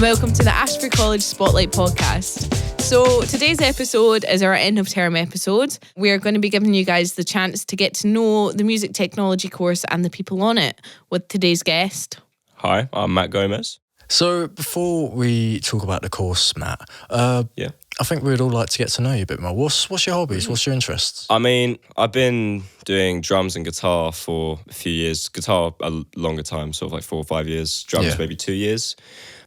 Welcome to the Ashford College Spotlight podcast. So today's episode is our end of term episode. We're going to be giving you guys the chance to get to know the music technology course and the people on it with today's guest. Hi, I'm Matt Gomez. So before we talk about the course, Matt, I think we'd all like to get to know you a bit more. What's your hobbies? What's your interests? I mean, I've been doing drums and guitar for a few years. Guitar a longer time, sort of like 4 or 5 years. Drums maybe 2 years.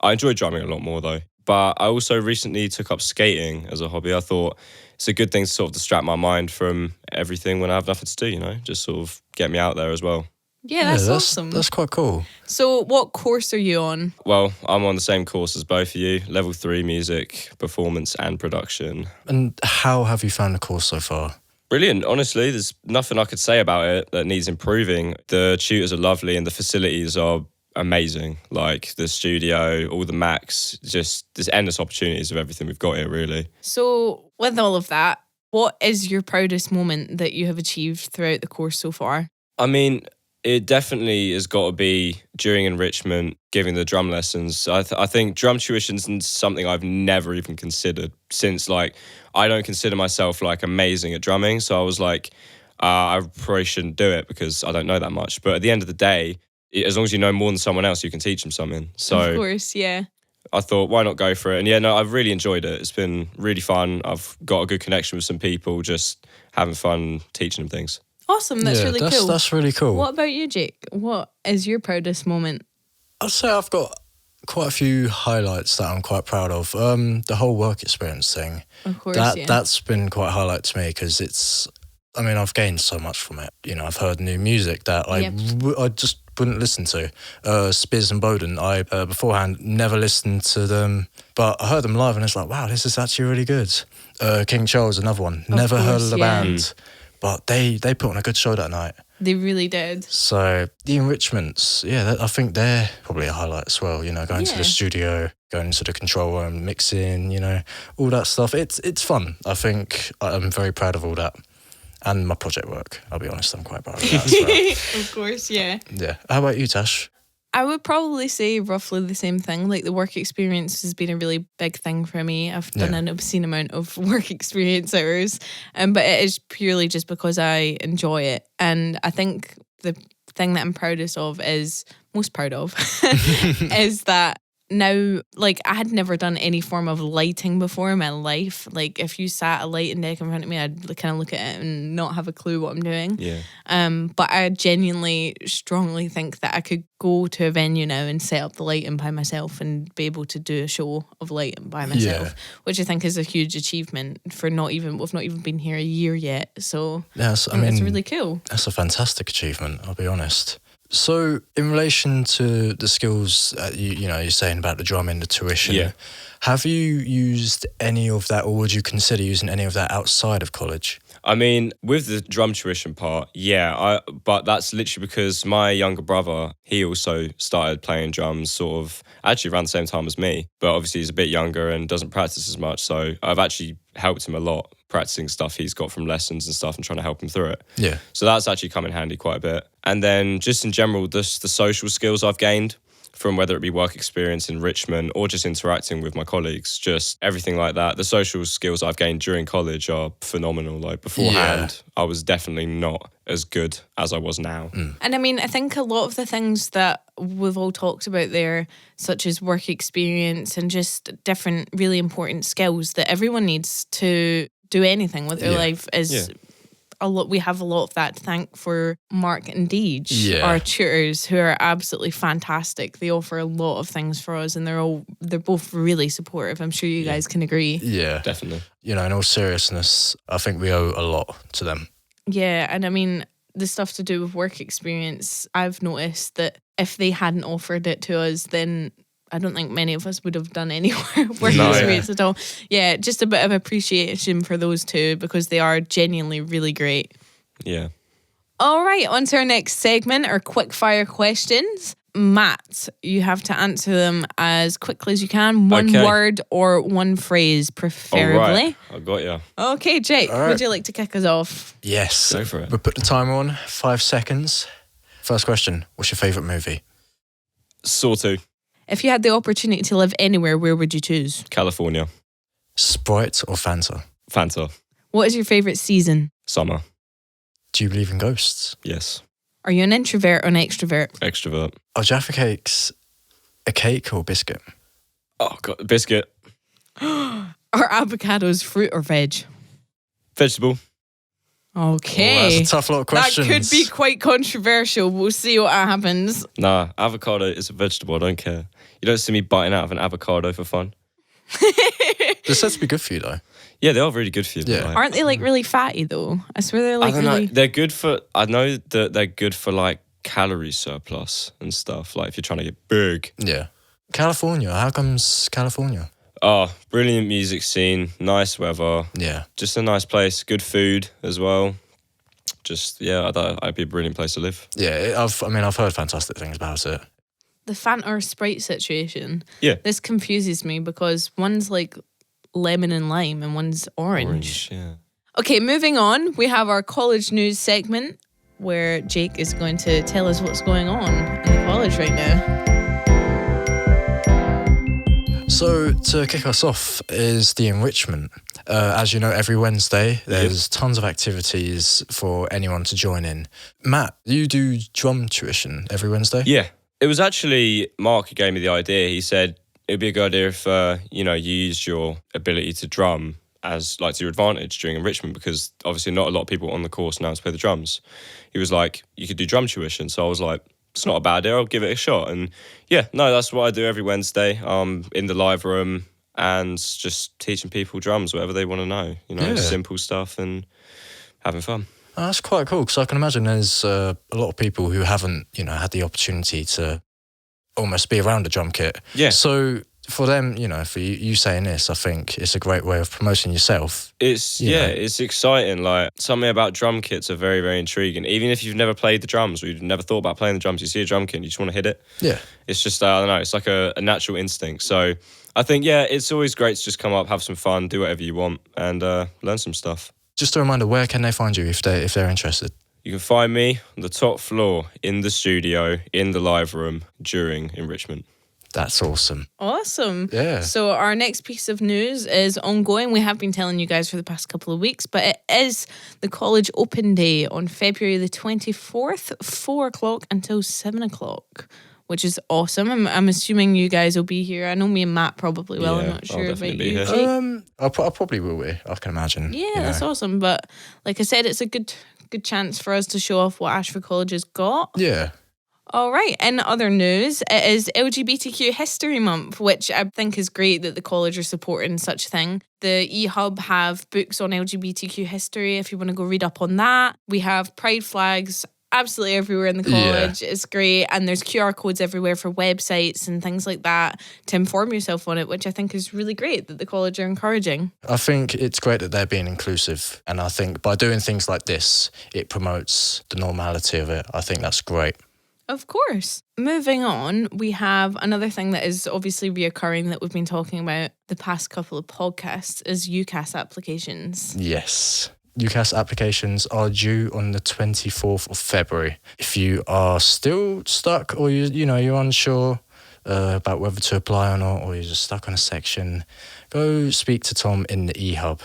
I enjoy drumming a lot more though. But I also recently took up skating as a hobby. I thought it's a good thing to sort of distract my mind from everything when I have nothing to do, you know, just sort of get me out there as well. Yeah, that's awesome. That's quite cool. So what course are you on? Well, I'm on the same course as both of you, Level 3 Music, Performance and Production. And how have you found the course so far? Brilliant, honestly. There's nothing I could say about it that needs improving. The tutors are lovely and the facilities are amazing. Like the studio, all the Macs, just there's endless opportunities of everything we've got here, really. So with all of that, what is your proudest moment that you have achieved throughout the course so far? I mean, it definitely has got to be during enrichment, giving the drum lessons. I think drum tuition's something I've never even considered since, like, I don't consider myself, like, amazing at drumming. So I was like, I probably shouldn't do it because I don't know that much. But at the end of the day, as long as you know more than someone else, you can teach them something. So of course, yeah. I thought, why not go for it? And yeah, no, I've really enjoyed it. It's been really fun. I've got a good connection with some people, just having fun teaching them things. Awesome, that's really cool. That's really cool. What about you, Jake? What is your proudest moment? I'd say I've got quite a few highlights that I'm quite proud of. The whole work experience thing. Of course, That's been quite a highlight to me because I've gained so much from it. You know, I've heard new music that I just wouldn't listen to. Spears and Bowden, I beforehand never listened to them, but I heard them live and it's like, wow, this is actually really good. King Charles, another one. Never heard of the band. But they put on a good show that night. They really did. So the enrichments, I think they're probably a highlight as well. You know, going to the studio, going into the control room, mixing, you know, all that stuff. It's fun. I think I'm very proud of all that. And my project work, I'll be honest, I'm quite proud of that as well. Of course, yeah. Yeah. How about you, Tash? I would probably say roughly the same thing. Like the work experience has been a really big thing for me. I've done an obscene amount of work experience hours, but it is purely just because I enjoy it. And I think the thing that I'm most proud of, is that now, like, I had never done any form of lighting before in my life. Like, if you sat a lighting deck in front of me, I'd kind of look at it and not have a clue what I'm doing. Yeah. But I genuinely, strongly think that I could go to a venue now and set up the lighting by myself and be able to do a show of lighting by myself, which I think is a huge achievement we've not even been here a year yet. So yes, it's really cool. That's a fantastic achievement, I'll be honest. So, in relation to the skills, you're saying about the drumming, the tuition, have you used any of that, or would you consider using any of that outside of college? I mean, with the drum tuition part, but that's literally because my younger brother, he also started playing drums sort of actually around the same time as me, but obviously he's a bit younger and doesn't practice as much, so I've actually helped him a lot practicing stuff he's got from lessons and stuff and trying to help him through it. Yeah. So that's actually come in handy quite a bit. And then just in general, the social skills I've gained from whether it be work experience, enrichment, or just interacting with my colleagues, just everything like that. The social skills I've gained during college are phenomenal. Like beforehand, I was definitely not as good as I was now. And I mean, I think a lot of the things that we've all talked about there, such as work experience and just different really important skills that everyone needs to do anything with their life is we have a lot of that to thank for Mark and Deej, our tutors, who are absolutely fantastic. They offer a lot of things for us and they're both really supportive. I'm sure you guys can agree. Yeah, definitely. You know, in all seriousness, I think we owe a lot to them. Yeah, and I mean, the stuff to do with work experience, I've noticed that if they hadn't offered it to us, then I don't think many of us would have done any work experience at all. Yeah, just a bit of appreciation for those two because they are genuinely really great. Yeah. All right, on to our next segment, our Quickfire Questions. Matt, you have to answer them as quickly as you can. One word or one phrase, preferably. All right, I got you. Okay, Jake, would you like to kick us off? Yes. Go for it. We'll put the timer on, 5 seconds. First question, what's your favourite movie? Saw 2. If you had the opportunity to live anywhere, where would you choose? California. Sprite or Fanta? Fanta. What is your favourite season? Summer. Do you believe in ghosts? Yes. Are you an introvert or an extrovert? Extrovert. Are Jaffa cakes a cake or biscuit? Oh, God. Biscuit. Are avocados fruit or veg? Vegetable. Okay. Oh, that's a tough lot of questions. That could be quite controversial. We'll see what happens. Nah, avocado is a vegetable. I don't care. You don't see me biting out of an avocado for fun. They're said to be good for you, though. Yeah, they are really good for you. Yeah. Like, Aren't they like really fatty though? I swear they're like I don't really... know. They're good for... I know that they're good for like calorie surplus and stuff. Like if you're trying to get big. Yeah. California. How comes California? Oh, brilliant music scene. Nice weather. Yeah. Just a nice place. Good food as well. Just, yeah, I'd be a brilliant place to live. Yeah, I've heard fantastic things about it. The Fanta or Sprite situation. Yeah. This confuses me because one's like lemon and lime and one's orange. Yeah. Okay, moving on. We have our college news segment where Jake is going to tell us what's going on in the college right now. So to kick us off is the enrichment. As you know, every Wednesday there's tons of activities for anyone to join in. Matt, you do drum tuition every Wednesday? Yeah. It was actually Mark who gave me the idea. He said it'd be a good idea if you used your ability to drum as like to your advantage during enrichment, because obviously not a lot of people on the course know how to play the drums. He was like, you could do drum tuition. So I was like, it's not a bad idea. I'll give it a shot. And yeah, no, that's what I do every Wednesday. In the live room and just teaching people drums, whatever they want to know. Simple stuff and having fun. Oh, that's quite cool, because I can imagine there's a lot of people who haven't, had the opportunity to almost be around a drum kit. Yeah. So for them, for you saying this, I think it's a great way of promoting yourself. It's exciting. Like, something about drum kits are very, very intriguing. Even if you've never played the drums or you've never thought about playing the drums, you see a drum kit and you just want to hit it. Yeah. It's just, I don't know, it's like a natural instinct. So I think, it's always great to just come up, have some fun, do whatever you want and learn some stuff. Just a reminder, where can they find you if they're interested? You can find me on the top floor in the studio, in the live room during enrichment. That's awesome. Awesome. Yeah. So our next piece of news is ongoing. We have been telling you guys for the past couple of weeks, but it is the college open day on February the 24th, 4 o'clock until 7 o'clock, which is awesome. I'm assuming you guys will be here. I know me and Matt probably will. Yeah, I'm not sure I'll about definitely you, be here. Jake. I probably will be, I can imagine. Yeah, that's awesome. But like I said, it's a good chance for us to show off what Ashford College has got. Yeah. All right. In other news, it is LGBTQ History Month, which I think is great that the college are supporting such a thing. The eHub have books on LGBTQ history if you want to go read up on that. We have pride flags absolutely everywhere in the college. Yeah. It's great. And there's QR codes everywhere for websites and things like that to inform yourself on it, which I think is really great that the college are encouraging. I think it's great that they're being inclusive. And I think by doing things like this, it promotes the normality of it. I think that's great. Of course. Moving on, we have another thing that is obviously reoccurring that we've been talking about the past couple of podcasts is Ucas Applications. Yes. Ucas Applications are due on the 24th of February. If you are still stuck or you're unsure about whether to apply or not, or you're just stuck on a section, go speak to Tom in the eHub.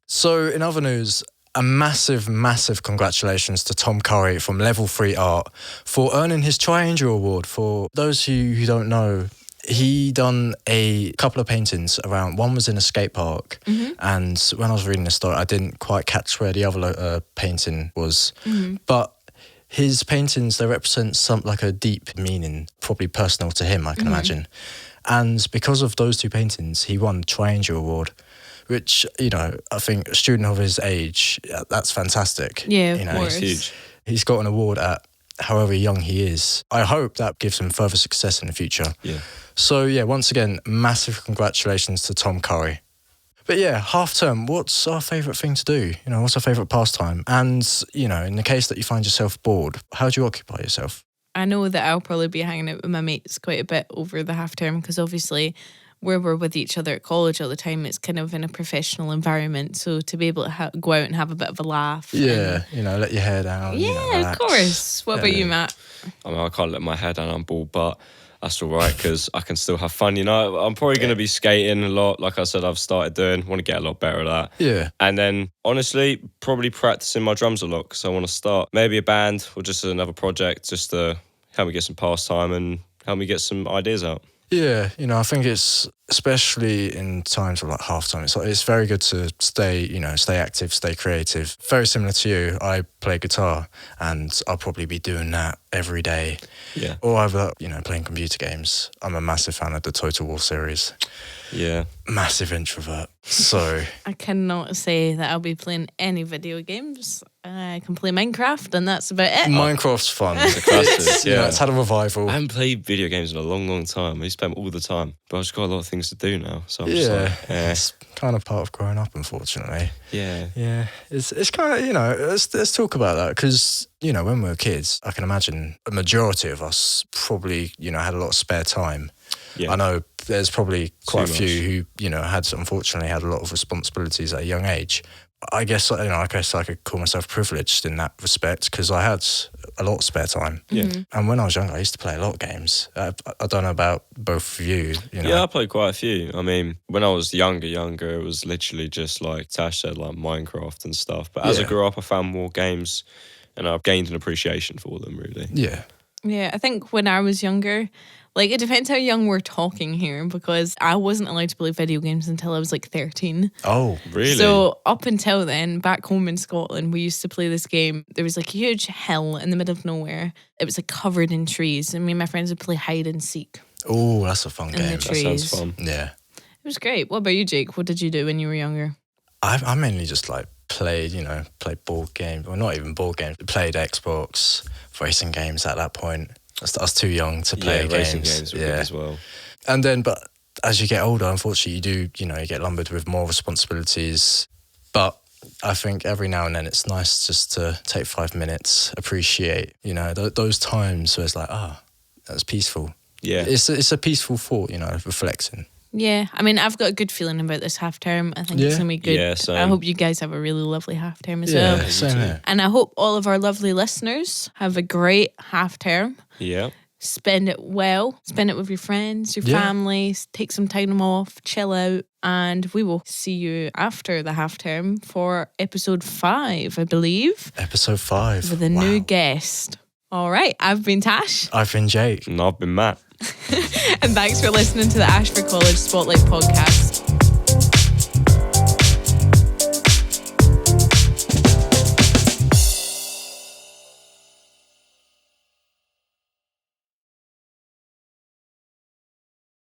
So in other news, a massive, massive congratulations to Tom Curry from Level 3 Art for earning his Triangle Award. For those who don't know, he done a couple of paintings around. One was in a skate park, and when I was reading the story, I didn't quite catch where the other painting was. But his paintings, they represent something like a deep meaning, probably personal to him, I can imagine. And because of those two paintings, he won the Triangle Award, which, I think a student of his age, that's fantastic. Yeah, of course. It's huge. He's got an award at however young he is. I hope that gives him further success in the future. Yeah. So, once again, massive congratulations to Tom Curry. But half term, what's our favourite thing to do? What's our favourite pastime? And, in the case that you find yourself bored, how do you occupy yourself? I know that I'll probably be hanging out with my mates quite a bit over the half term because obviously where we're with each other at college all the time, it's kind of in a professional environment. So to be able to go out and have a bit of a laugh. Yeah, let your hair down. Yeah, relax. Of course. What about you, Matt? I mean, I can't let my hair down, I'm bald, but that's all right because I can still have fun. You know, I'm probably going to be skating a lot. Like I said, I've started doing. Want to get a lot better at that. Yeah. And then, honestly, probably practicing my drums a lot because I want to start maybe a band or just another project just to help me get some pastime and help me get some ideas out. Yeah, you know, I think it's, especially in times of like halftime, it's very good to stay active, stay creative. Very similar to you, I play guitar and I'll probably be doing that every day. Yeah. Or either, playing computer games. I'm a massive fan of the Total War series. Yeah. Massive introvert. So I cannot say that I'll be playing any video games. I can play Minecraft and that's about it. Minecraft's fun. It's a classic, yeah. It's had a revival. I haven't played video games in a long, long time. I used to play them all the time, but I've just got a lot of things to do now. So I'm just like, it's kind of part of growing up, unfortunately. Yeah. Yeah, it's kind of, let's talk about that because, when we were kids, I can imagine a majority of us probably, had a lot of spare time. Yeah. I know there's probably quite a Too few who, unfortunately had a lot of responsibilities at a young age. I guess, I could call myself privileged in that respect because I had a lot of spare time. Yeah. And when I was younger, I used to play a lot of games. I don't know about both of you. Yeah, I played quite a few. I mean, when I was younger, it was literally just like Tash said, like Minecraft and stuff. But as I grew up, I found more games and I've gained an appreciation for them, really. Yeah. Yeah, I think when I was younger, like it depends how young we're talking here because I wasn't allowed to play video games until I was like 13. Oh, really? So up until then, back home in Scotland, we used to play this game. There was like a huge hill in the middle of nowhere. It was like covered in trees and me and my friends would play hide and seek. Oh, that's a fun In game. the That trees. sounds fun. Yeah. It was great. What about you, Jake? What did you do when you were younger? I mainly just like played board games. Well, not even board games. Played Xbox, racing games at that point. I was too young to play games. Racing games were good as well. And then, but as you get older, unfortunately, you get lumbered with more responsibilities. But I think every now and then it's nice just to take 5 minutes, appreciate, those times where it's like, that's peaceful. Yeah. It's a peaceful thought, reflecting. Yeah, I mean, I've got a good feeling about this half term. I think it's going to be good. Yeah, same. I hope you guys have a really lovely half term as well. Same here. And I hope all of our lovely listeners have a great half term. Yeah. Spend it well. Spend it with your friends, your family. Take some time off, chill out. And we will see you after the half term for episode 5, I believe. Episode 5. With a new guest. All right, I've been Tash. I've been Jake. And I've been Matt. And thanks for listening to the Ashford College Spotlight podcast.